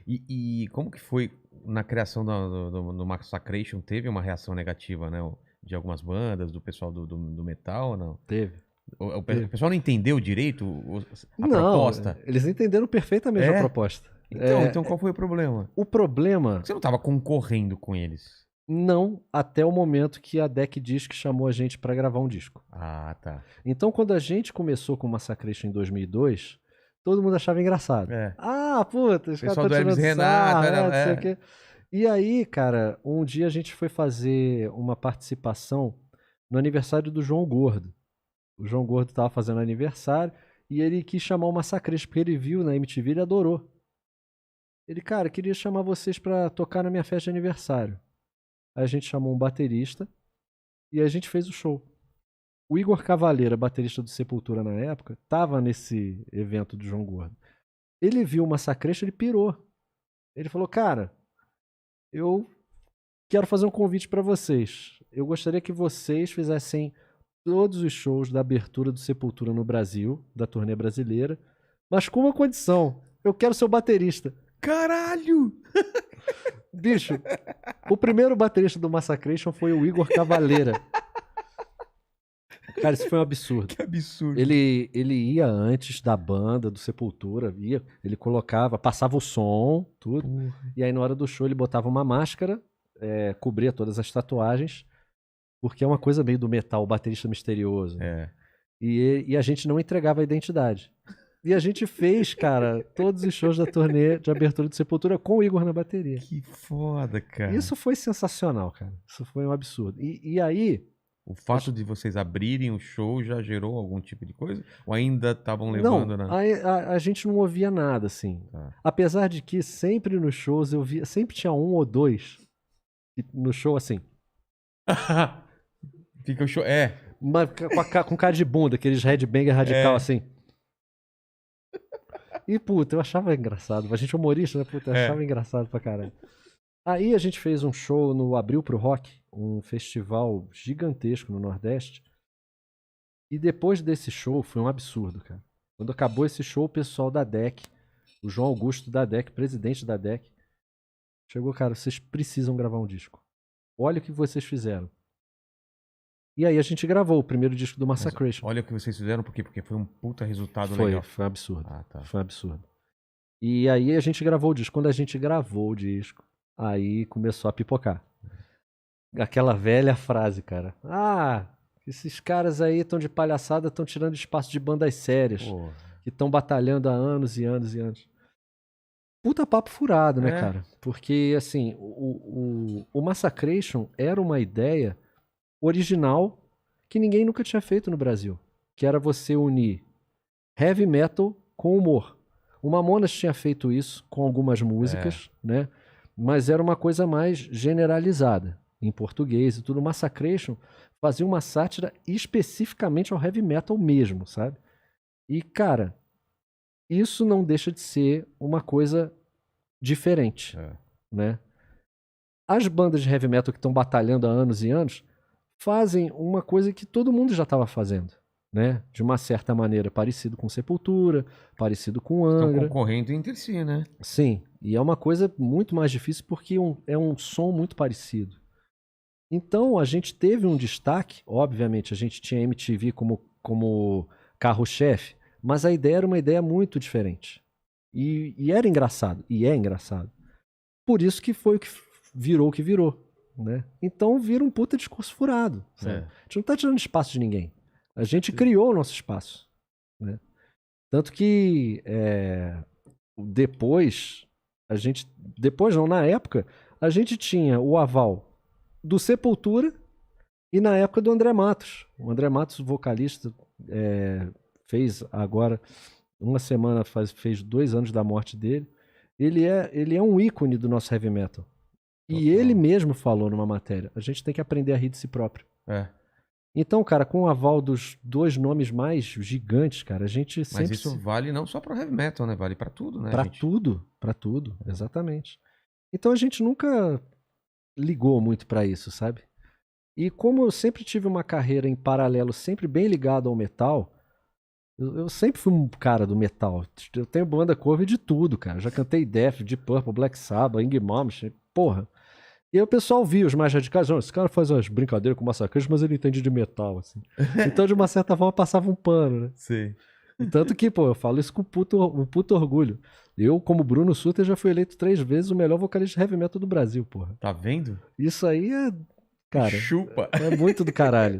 E como que foi na criação do Massacration? Teve uma reação negativa, né? De algumas bandas, do pessoal do metal, ou não? Teve. O pessoal não entendeu direito a Não, proposta? eles entenderam perfeitamente a É? proposta. Então qual foi o problema? O problema, Você não tava concorrendo com eles? não até o momento que a Deck Disc chamou a gente pra gravar um disco. Ah, tá. Então, quando a gente começou com o Massacration em 2002, todo mundo achava engraçado. É. Ah, puta, os caras Pessoal estão do Hermes tirando Renato, sarro, não sei é. o quê. E aí, cara, um dia a gente foi fazer uma participação no aniversário do João Gordo. O João Gordo tava fazendo aniversário e ele quis chamar o Massacration, porque ele viu na MTV e ele adorou. Ele, cara, queria chamar vocês pra tocar na minha festa de aniversário. Aí a gente chamou um baterista e a gente fez o show. O Igor Cavaleira, baterista do Sepultura na época, tava nesse evento do João Gordo. Ele viu o Massacration, ele pirou. Ele falou, cara, eu quero fazer um convite pra vocês. Eu gostaria que vocês fizessem todos os shows da abertura do Sepultura no Brasil, da turnê brasileira, mas com uma condição. Eu quero ser o baterista. Caralho! Bicho, o primeiro baterista do Massacration foi o Igor Cavaleira. Cara, isso foi um absurdo. Que absurdo. Ele ia antes da banda, do Sepultura, ele colocava, passava o som, tudo. E aí na hora do show ele botava uma máscara, cobria todas as tatuagens, porque é uma coisa meio do metal, o baterista misterioso. É. E a gente não entregava a identidade. E a gente fez, cara, todos os shows da turnê de abertura do Sepultura com o Igor na bateria. Que foda, cara. Isso foi sensacional, cara. Isso foi um absurdo. E aí... O fato de vocês abrirem o show já gerou algum tipo de coisa? Ou ainda estavam levando Não, na... a gente não ouvia nada, assim. Tá. Apesar de que sempre nos shows eu via, sempre tinha um ou dois no show assim. Fica o show... Com cara de bunda, aqueles headbanger radical É. assim. E puta, eu achava engraçado. A gente é humorista, né? Puta, eu achava engraçado pra caralho. Aí a gente fez um show no Abril pro Rock, um festival gigantesco no Nordeste. E depois desse show, foi um absurdo, cara. Quando acabou esse show, o pessoal da DEC, o João Augusto da DEC, presidente da DEC, chegou, cara, vocês precisam gravar um disco. Olha o que vocês fizeram. E aí a gente gravou o primeiro disco do Massacration. Olha o que vocês fizeram, por quê? Porque foi um puta resultado Foi, legal. foi um absurdo. Ah, tá. Foi um absurdo. E aí a gente gravou o disco. Quando a gente gravou o disco, aí começou a pipocar. Aquela velha frase, cara. Ah, esses caras aí estão de palhaçada, estão tirando espaço de bandas sérias. Porra. Que estão batalhando há anos e anos e anos. Puta papo furado, né, cara? Porque, assim, o Massacration era uma ideia original que ninguém nunca tinha feito no Brasil. Que era você unir heavy metal com humor. O Mamonas tinha feito isso com algumas músicas, né? Mas era uma coisa mais generalizada, em português e tudo. O Massacration fazia uma sátira especificamente ao heavy metal mesmo, sabe? E, cara, isso não deixa de ser uma coisa diferente, né? As bandas de heavy metal que estão batalhando há anos e anos fazem uma coisa que todo mundo já estava fazendo, né? De uma certa maneira, parecido com Sepultura, parecido com Angra. Estão concorrendo entre si, né? Sim, e é uma coisa muito mais difícil porque é um som muito parecido. Então, a gente teve um destaque, obviamente, a gente tinha MTV como carro-chefe, mas a ideia era uma ideia muito diferente. E era engraçado, e é engraçado. Por isso que foi o que virou o que virou, né? Então vira um puta discurso furado, sabe? A gente não tá tirando espaço de ninguém. A gente criou o nosso espaço, né? Tanto que depois não, na época, a gente tinha o aval do Sepultura e na época do André Matos. O André Matos, vocalista, fez agora, uma semana, fez 2 anos da morte dele. Ele é um ícone do nosso heavy metal. E ele mesmo falou numa matéria, a gente tem que aprender a rir de si próprio. Então, cara, com o aval dos 2 nomes mais gigantes, cara, a gente sempre... Mas isso vale não só pro heavy metal, né? Vale pra tudo, né? Pra tudo, exatamente. Então a gente nunca ligou muito pra isso, sabe? E como eu sempre tive uma carreira em paralelo, sempre bem ligado ao metal, Eu sempre fui um cara do metal. Eu tenho banda cover de tudo, cara. Já cantei Death, Deep Purple, Black Sabbath, Ing Malmsteen, porra. E aí o pessoal via os mais radicais, esse cara faz umas brincadeiras com massacres, mas ele entende de metal, assim. Então, de uma certa forma, passava um pano, né? Sim. E tanto que, pô, eu falo isso com um puto orgulho. Eu, como Bruno Sutter, já fui eleito 3 vezes o melhor vocalista de heavy metal do Brasil, porra. Tá vendo? Isso aí é, cara, Chupa. é muito do caralho.